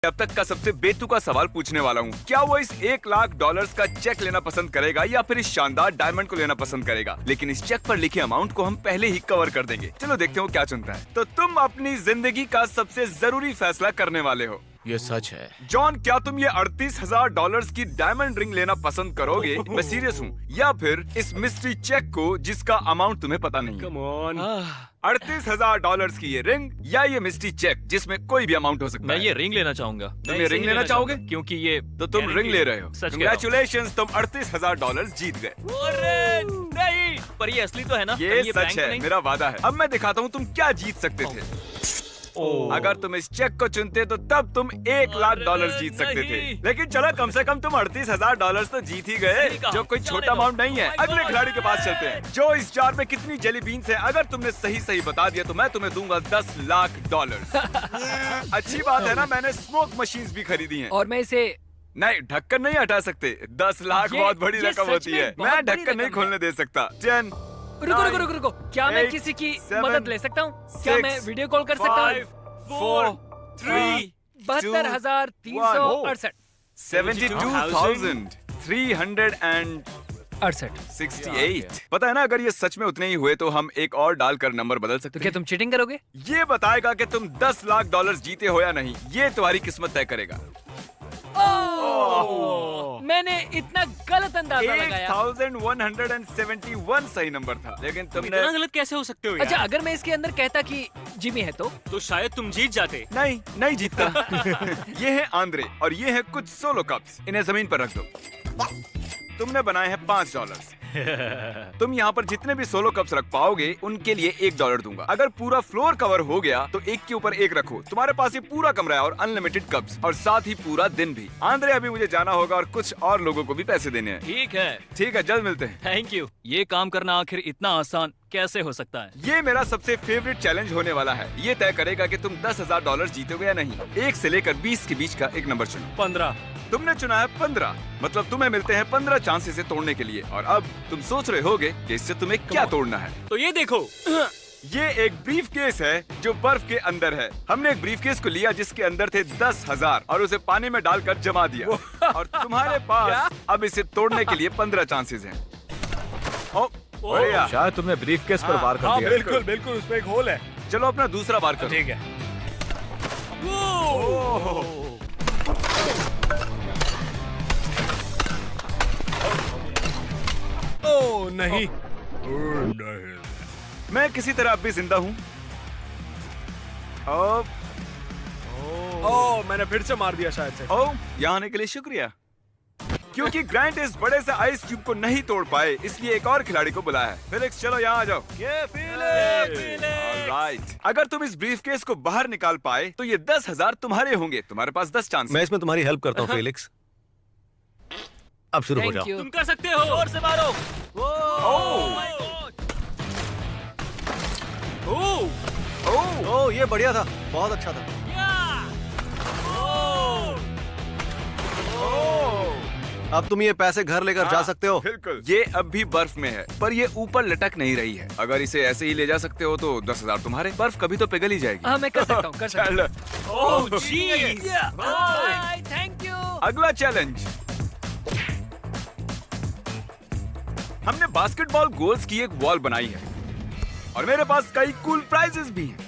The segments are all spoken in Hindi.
अब तक का सबसे बेतुका सवाल पूछने वाला हूँ। क्या वो इस $1,00,000 का चेक लेना पसंद करेगा या फिर इस शानदार डायमंड को लेना पसंद करेगा? लेकिन इस चेक पर लिखे अमाउंट को हम पहले ही कवर कर देंगे। चलो देखते हो क्या चुनता है। तो तुम अपनी जिंदगी का सबसे जरूरी फैसला करने वाले हो। ये सच है। जॉन, क्या तुम ये $38,000 की डायमंड रिंग लेना पसंद करोगे? मैं सीरियस हूँ। या फिर इस मिस्ट्री चेक को जिसका अमाउंट तुम्हें पता नहीं है? Come on. $38,000 की ये रिंग या ये मिस्ट्री चेक जिसमें कोई भी अमाउंट हो सकता मैं है? ये रिंग लेना चाहूंगा। तुम ये रिंग लेना चाहोगे? क्योंकि ये तो तुम रिंग ले रहे हो। सच कह रहा हूं। Congratulations, तुम $38,000 जीत गए। अरे नहीं, पर ये असली तो है ना? ये कहीं सच prank तो है, नहीं? मेरा वादा है। अब मैं दिखाता हूँ तुम क्या जीत सकते थे। अगर तुम इस चेक को चुनते तो तब तुम $1,00,000 जीत सकते थे। नहीं। लेकिन चलो, कम से कम तुम $38,000 तो जीत ही गए, सही कहा। जो कोई जाने छोटा दो। अमाउंट नहीं है। Oh my अगले God। खिलाड़ी के पास चलते हैं। जो इस जार में कितनी जेली बीन्स है, अगर तुमने सही बता दिया तो मैं तुम्हें दूंगा $10,00,000। अच्छी बात है ना, मैंने स्मोक मशीन्स भी खरीदी हैं। और मैं इसे नहीं, ढक्कन नहीं हटा सकते। 10 लाख ये- बहुत बड़ी ये रकम सच होती में है। बहुत मैं बड़ी ढक्कन नहीं रकम है। खोलने दे सकता। 10, रुको रुको रुको रुको, क्या मैं 8, किसी की 7, मदद ले सकता हूँ? क्या मैं 6, वीडियो कॉल कर सकता 5, हूँ? 4, 3, 72,368 72,368। पता है ना, अगर ये सच में उतने ही हुए तो हम एक और डालकर नंबर बदल तो सकते क्या हैं। तुम चीटिंग करोगे? ये बताएगा कि तुम $10,00,000 जीते हो या नहीं। ये तुम्हारी किस्मत तय करेगा। मैंने इतना गलत अंदाजा लगाया। 8171 सही नंबर था, लेकिन तुमने इतना गलत कैसे हो सकते हो यार? अच्छा, अगर मैं इसके अंदर कहता कि जिमी है तो शायद तुम जीत जाते। नहीं जीतता। ये है आंद्रे और ये है कुछ सोलो कप्स। इन्हें जमीन पर रख दो। तुमने बनाए हैं $5। तुम यहाँ पर जितने भी सोलो कप्स रख पाओगे उनके लिए $1 दूंगा। अगर पूरा फ्लोर कवर हो गया तो एक के ऊपर एक रखो। तुम्हारे पास ये पूरा कमरा है और अनलिमिटेड कप्स, और साथ ही पूरा दिन भी। आंद्रे, अभी मुझे जाना होगा और कुछ और लोगों को भी पैसे देने हैं। ठीक है, जल्द मिलते हैं। Thank you. ये काम करना आखिर इतना आसान कैसे हो सकता है? ये मेरा सबसे फेवरेट चैलेंज होने वाला है। ये तय करेगा कि तुम $10,000 जीतोगे या नहीं। 1 से लेकर 20 के बीच का एक नंबर चुनो। 15। तुमने चुना है 15, मतलब तुम्हें मिलते हैं 15 चांस इसे तोड़ने के लिए। और अब तुम सोच रहे होगे कि इससे तुम्हें क्या तोड़ना है। तो ये देखो, ये एक ब्रीफ केस है जो बर्फ के अंदर है। हमने एक ब्रीफ केस को लिया जिसके अंदर थे 10,000 और उसे पानी में डालकर जमा दिया। और तुम्हारे पास अब इसे तोड़ने के लिए 15 चांसेस हैं। ओ, बढ़िया। शायद तुमने ब्रीफकेस पर वार कर हाँ, दिया। बिल्कुल उसमें एक होल है। चलो अपना दूसरा बार करो। ठीक है। ओह नहीं। मैं किसी तरह अब भी जिंदा हूँ। ओह, मैंने फिर से मार दिया शायद से। यहाँ आने के लिए शुक्रिया। क्योंकि ग्रांट इस बड़े से आइस क्यूब को नहीं तोड़ पाए, इसलिए एक और खिलाड़ी को बुलाया है। फिलिक्स, चलो यहाँ आ जाओ। Alright. अगर तुम इस ब्रीफकेस को बाहर निकाल पाए तो ये 10,000 तुम्हारे होंगे। तुम्हारे पास 10 चांस। मैं इसमें तुम्हारी हेल्प करता हूँ फेलिक्स। अब शुरू हो थैंक जाओ। यू। तुम कर सकते हो। जोर से मारो। ओह, ये बढ़िया था, बहुत अच्छा था। अब तुम ये पैसे घर लेकर जा सकते हो। बिल्कुल। ये अब भी बर्फ में है, पर ये ऊपर लटक नहीं रही है। अगर इसे ऐसे ही ले जा सकते हो तो 10,000 तुम्हारे। बर्फ कभी तो पिघल ही जाएगी। हाँ, मैं कर सकता हूँ, कर सकता हूँ। चल, ओह जीस। Thank you. अगला चैलेंज। हमने बास्केटबॉल गोल्स की एक वॉल बनाई है और मेरे पास कई कूल प्राइजेस भी हैं।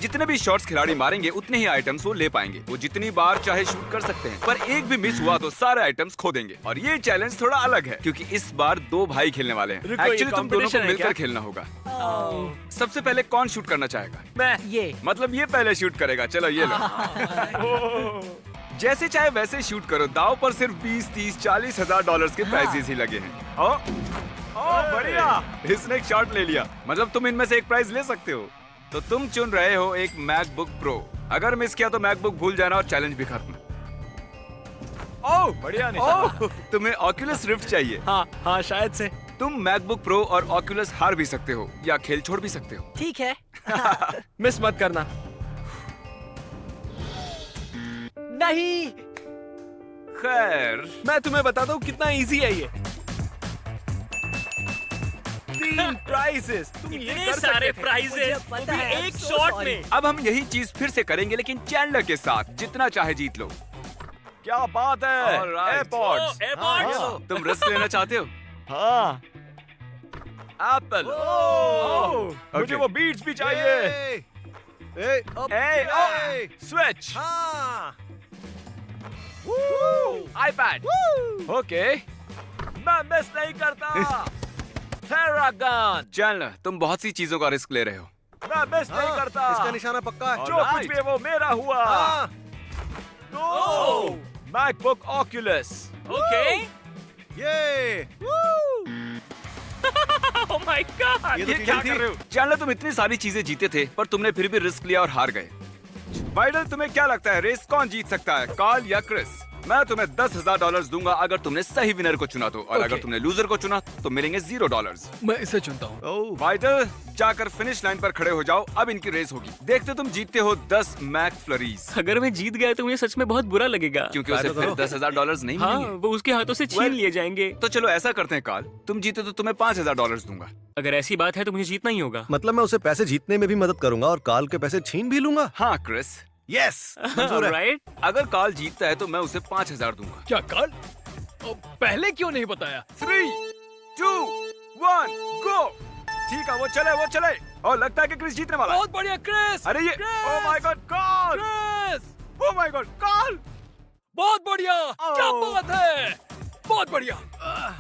जितने भी शॉट्स खिलाड़ी मारेंगे उतने ही आइटम्स वो ले पाएंगे। वो जितनी बार चाहे शूट कर सकते हैं, पर एक भी मिस हुआ तो सारे आइटम्स खो देंगे। और ये चैलेंज थोड़ा अलग है क्योंकि इस बार 2 भाई खेलने वाले हैं। रुको, ये एक्चुअली तुम दोनों को competition है मिलकर क्या? खेलना होगा। सबसे पहले कौन शूट करना चाहेगा? मैं। ये मतलब ये पहले शूट करेगा। चलो ये लो। जैसे चाहे वैसे शूट करो। दाव पर सिर्फ 20, 30, $40,000 के प्राइजेस ही लगे हैं। ओ बढ़िया, इसने एक शॉट ले लिया। मतलब तुम इनमें से एक प्राइज ले सकते हो। तो तुम चुन रहे हो एक मैकबुक प्रो। अगर मिस किया तो मैकबुक भूल जाना और चैलेंज भी खत्म। ओह बढ़िया। तुम्हें ऑक्यूलस रिफ्ट चाहिए? हाँ शायद से। तुम मैकबुक प्रो और ऑक्यूलस हार भी सकते हो या खेल छोड़ भी सकते हो। ठीक है। मिस मत करना। नहीं, खैर, मैं तुम्हें बताता हूँ कितना इजी है ये। 15 prizes. तुम ये इतने कर सारे सकते थे. प्राइजेस पता है, एक so शॉट sorry. में. अब हम यही चीज फिर से करेंगे लेकिन चैंडलर के साथ। जितना चाहे जीत लो। क्या बात है? Alright. एयरपॉड्स. एयरपॉड्स. हाँ. तुम रिस्क लेना चाहते हो? हाँ. एप्पल. Okay. मुझे वो बीट्स भी चाहिए. स्विच. iPad. ओके. मैं मिस नहीं करता. थेरागन. चैंडलर, तुम बहुत सी चीजों का रिस्क ले रहे हो। मैं मिस नहीं करता. इसका निशाना पक्का है। जो कुछ भी है वो मेरा हुआ. हाँ। MacBook Oculus. ओके. ये ओह माय गॉड. ये तो ये चीजें क्या थी। कर रहे हो? चैंडलर, तुम इतनी सारी चीजें जीते थे पर तुमने फिर भी रिस्क लिया और हार गए। वाइडल, तुम्हें क्या लगता है रेस कौन जीत सकता है, कार्ल या क्रिस? मैं तुम्हें $10,000 दूंगा अगर तुमने सही विनर को चुना तो, और अगर तुमने लूजर को चुना तो मिलेंगे $0। मैं इसे चुनता हूँ. ओह, वाइडल, जाकर फिनिश लाइन पर खड़े हो जाओ। अब इनकी रेस होगी। देखते तुम जीतते हो 10 मैक फ्लरीज, अगर मैं जीत गया तो मुझे सच में बहुत बुरा लगेगा. क्योंकि उसे तो फिर करो। $10,000 नहीं हाँ, मिलेंगे। वो उसके हाथों से छीन लिए जाएंगे. तो चलो ऐसा करते हैं कार्ल, तुम जीते तो तुम्हें $5,000 दूंगा। अगर ऐसी बात है तो मुझे जीतना ही होगा. मतलब मैं उसे पैसे जीतने में भी मदद करूंगा और काल के पैसे छीन भी लूंगा। हाँ क्रिस, यस, मंजूर है। राइट. अगर कार्ल जीतता है तो मैं उसे 5,000 दूंगा। क्या कल? पहले क्यों नहीं बताया? 3, 2, 1, गो। ठीक है, वो चले। और लगता है कि क्रिस जीतने वाला है। बहुत बढ़िया क्रिस. अरे ये, oh my god, Carl! Chris. Oh my god, Carl! बहुत बढ़िया. क्या बात है? बहुत बढ़िया.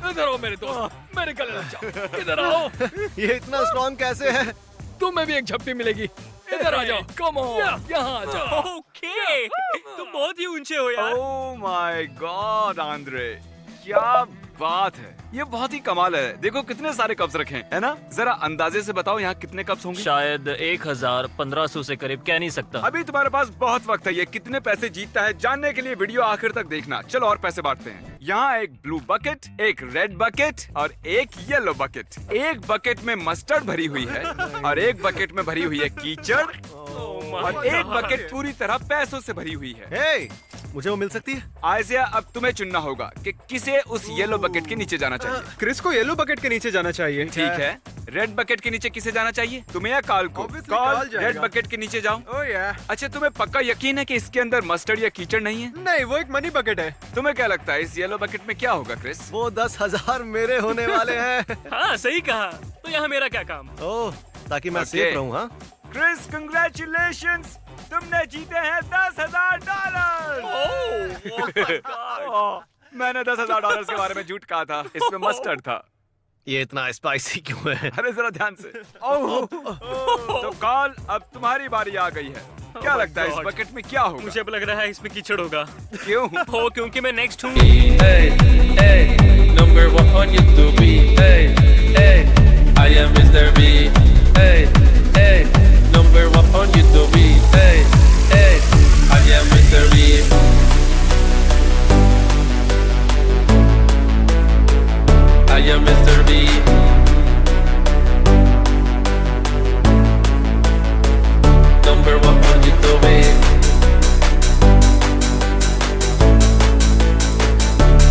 इधर आओ मेरे दोस्त. मेरे गले लग जाओ. इधर आओ. ये इतना स्ट्रॉन्ग कैसे है? तुम्हें भी एक झप्पी मिलेगी. इधर आ जाओ. Come on. यहाँ आ जाओ. ओके. तुम बहुत ही ऊंचे हो यार. ओह माय गॉड आंद्रे, क्या बात है। ये बहुत ही कमाल है। देखो कितने सारे कप्स रखे हैं, है ना? जरा अंदाजे से बताओ यहाँ कितने कप्स होंगे? शायद 1,1500 से करीब, कह नहीं सकता. अभी तुम्हारे पास बहुत वक्त है। ये कितने पैसे जीतता है जानने के लिए वीडियो आखिर तक देखना। चलो और पैसे बांटते हैं। यहाँ एक ब्लू बकेट, एक रेड बकेट और एक येलो बकेट। एक बकेट में मस्टर्ड भरी हुई है और एक बकेट में भरी हुई है कीचड़ और एक बकेट पूरी तरह पैसों से भरी हुई है। हे, मुझे वो मिल सकती है? आयजिया, अब तुम्हें चुनना होगा कि किसे उस येलो बकेट के नीचे जाना चाहिए। क्रिस को येलो बकेट के नीचे जाना चाहिए। ठीक है, रेड बकेट के नीचे किसे जाना चाहिए? तुम्हें या कार्ल को? Obviously कार्ल, कार्ल जाएगा। रेड बकेट के नीचे जाओ। ओह या। अच्छा, तुम्हें पक्का यकीन है कि इसके अंदर मस्टर्ड या कीचड़ नहीं है? नहीं, वो एक मनी बकेट है। तुम्हें क्या लगता है इस येलो बकेट में क्या होगा क्रिस? वो 10,000 मेरे होने वाले हैं। हाँ, सही कहा. तो यहाँ मेरा क्या काम? ओह, ताकि मैं Okay. सेफ रहूं, हाँ? क्रिस, कंग्रेचुलेशंस, तुमने जीते हैं $10,000। मैंने $10,000 के बारे में झूठ कहा था, इसमें मस्टर्ड था। ये इतना स्पाइसी क्यों है? अरे जरा ध्यान से। ओह, तो कार्ल, अब तुम्हारी बारी आ गई है। क्या लगता है इस God. बकेट में क्या होगा? मुझे अब लग रहा है इसमें कीचड़ होगा. क्यों? हो, क्योंकि मैं नेक्स्ट हूँ. Number one on YouTube. Hey, I am Mr. B. Hey, number one on YouTube. Hey, I am Mr. B. I am Mr. B. Number one on YouTube.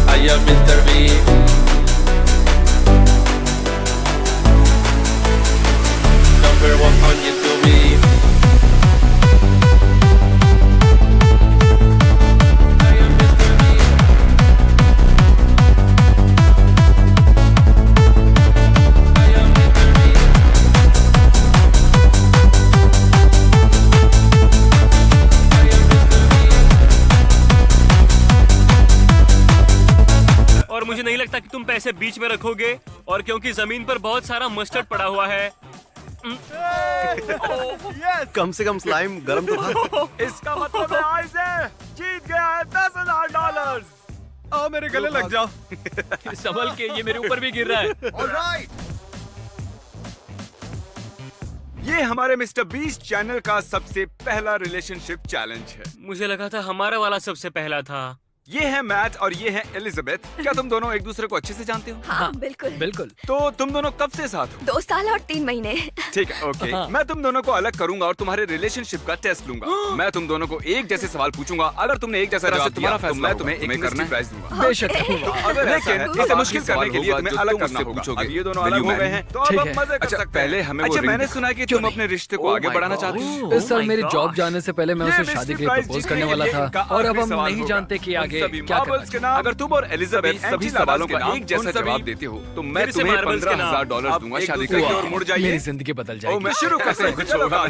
I am Mr. B. Number one on YouTube. I am Mr. B. I am Mr. B. I am Mr. B. और मुझे नहीं लगता कि तुम पैसे बीच में रखोगे, और क्योंकि जमीन पर बहुत सारा मस्टर्ड पड़ा हुआ है. कम से कम स्लाइम गरम तो था। इसका मतलब है आयजे जीत गया है $10,000। आओ मेरे गले लग जाओ। संभल के, ये मेरे ऊपर भी गिर रहा है. ये हमारे मिस्टर बीस्ट चैनल का सबसे पहला रिलेशनशिप चैलेंज है। मुझे लगा था हमारा वाला सबसे पहला था. ये है मैट और ये है एलिजाबेथ। क्या तुम दोनों एक दूसरे को अच्छे से जानते हो? हाँ बिल्कुल। बिल्कुल। तो तुम दोनों कब से साथ हो? 2 साल और 3 महीने। ठीक है, ओके। मैं तुम दोनों को अलग करूंगा और तुम्हारे रिलेशनशिप का टेस्ट लूंगा। मैं तुम दोनों को एक जैसे सवाल पूछूंगा। अगर तुमने एक जैसा जवाब दिया तो मैं तुम्हें एक मिस्ट्री प्राइज दूंगा। बेशक। अगर लेकिन इसे मुश्किल करने के लिए तुम्हें अलग करना होगा। अब ये दोनों अलग हो गए हैं तो अब हम मजे कर सकते हैं। पहले हमें वो मैंने सुना कि तुम अपने रिश्ते को आगे बढ़ाना चाहती हो। इस साल मेरी जॉब जाने से पहले मैं उसे शादी के लिए प्रपोज करने वाला था और अब हम नहीं जानते कि आगे क्या करना। अगर तुम और एलिजाबेथ सभी सवालों का एक जैसा जवाब देते हो तो मैं तुम्हें $15,000 दूंगा शादी करके और मुड़ जाइए। मेरी जिंदगी बदल जाएगी। मैं शुरू करता हूँ। कुछ होगा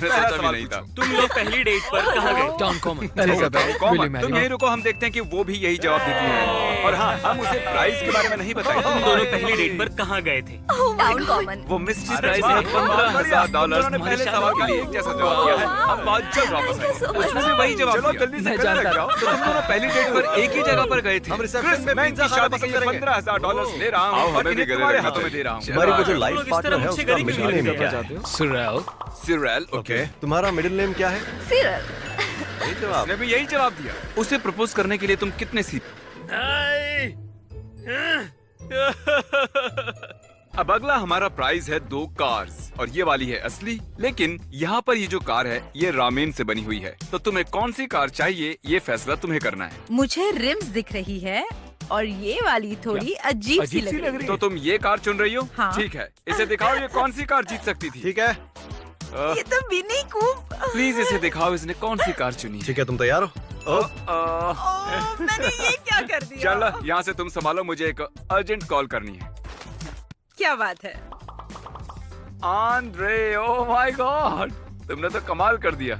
नहीं था। तुम लोग पहली डेट पर कहाँ गए? Town common. Elizabeth will you Mary तुम यहीं रुको, हम देखते हैं कि वो भी यही जवाब देती है। और हाँ, हम उसे प्राइस के बारे में नहीं बताएंगे। तुम दोनों पहली डेट पर कहाँ गए थे? Town common. वो मिस्ट्री प्राइस है $15,000। पहले सवाल का एक जैसा जवाब दिया है। हम बहुत जल्द वापस आएंगे। उसने भी वही जवाब दिया। जल्दी से करने लग जाओ। तो तुम दोनों पहली डेट पर एक ही जगह पर गए थे। हम रिसेप्शन में मैं इनकी शादी के लिए $15,000 ले रहा हूँ। हमें भी तुम्हारे हाथों में दे रहा हूँ। हमारी वो जो लाइफ लोग इस पार्टनर तरह है मुझसे उसका करेंगे मिडिल भी नेम नहीं क्या है? सुरेल। Cyril, okay. तुम्हारा मिडिल नेम क्या है? सिरल। सही जवाब। उसने भी यही जवाब दिया। उसे प्रपोज करने के लिए तुम कितने सी? अब अगला हमारा प्राइज है 2 कार्स और ये वाली है असली। लेकिन यहाँ पर ये जो कार है ये रामेन से बनी हुई है। तो तुम्हें कौन सी कार चाहिए ये फैसला तुम्हें करना है। मुझे रिम्स दिख रही है और ये वाली थोड़ी अजीब सी लग रही है। तो तुम ये कार चुन रही हो? हाँ। ठीक है, इसे दिखाओ ये कौन सी कार जीत सकती थी। ठीक है, ये तो मिनी कूप। प्लीज इसे दिखाओ इसने कौन सी कार चुनी है। ठीक है, तुम तैयार हो? मैंने ये क्या कर दिया? चलो यहाँ से तुम संभालो, मुझे एक अर्जेंट कॉल करनी है। क्या बात है? आंद्रे, ओह माय गॉड, तुमने तो कमाल कर दिया।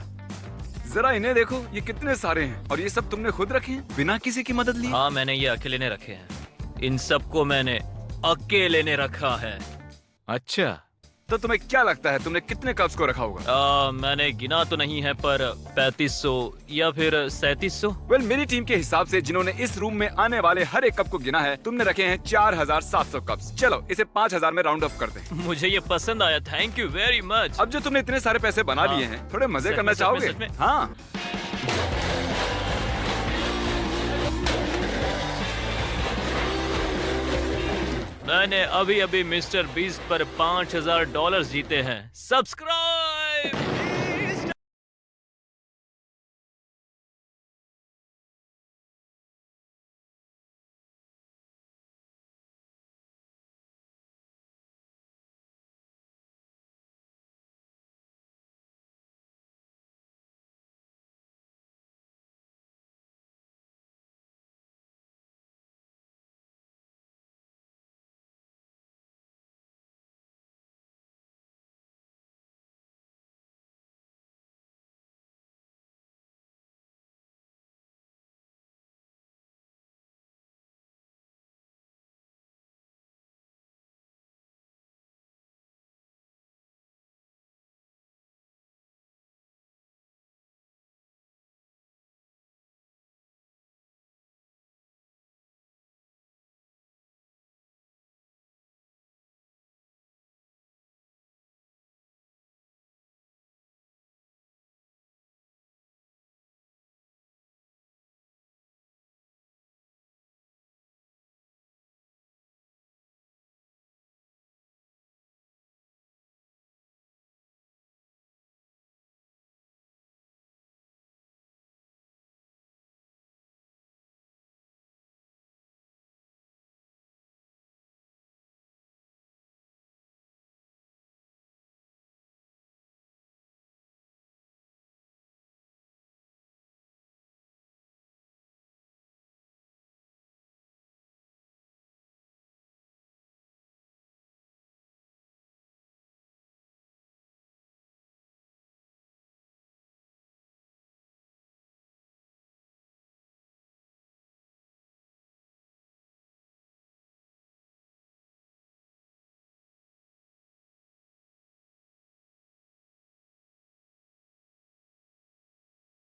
जरा इन्हें देखो, ये कितने सारे हैं और ये सब तुमने खुद रखे हैं बिना किसी की मदद लिए। हाँ, मैंने ये अकेले ने रखे हैं। इन सबको मैंने अकेले ने रखा है। अच्छा, तो तुम्हें क्या लगता है तुमने कितने कप्स को रखा होगा? मैंने गिना तो नहीं है पर 3500 या फिर 3700। वेल, मेरी टीम के हिसाब से जिन्होंने इस रूम में आने वाले हर एक कप को गिना है, तुमने रखे हैं 4700 कप्स। चलो इसे 5000 में राउंड अप करते हैं। मुझे ये पसंद आया, थैंक यू वेरी मच। अब जो तुमने इतने सारे पैसे बना लिए हैं, थोड़े मजे सच करना में, चाहोगे? सच में। हाँ। मैंने अभी अभी मिस्टर बीस्ट पर $5000 जीते हैं। सब्सक्राइब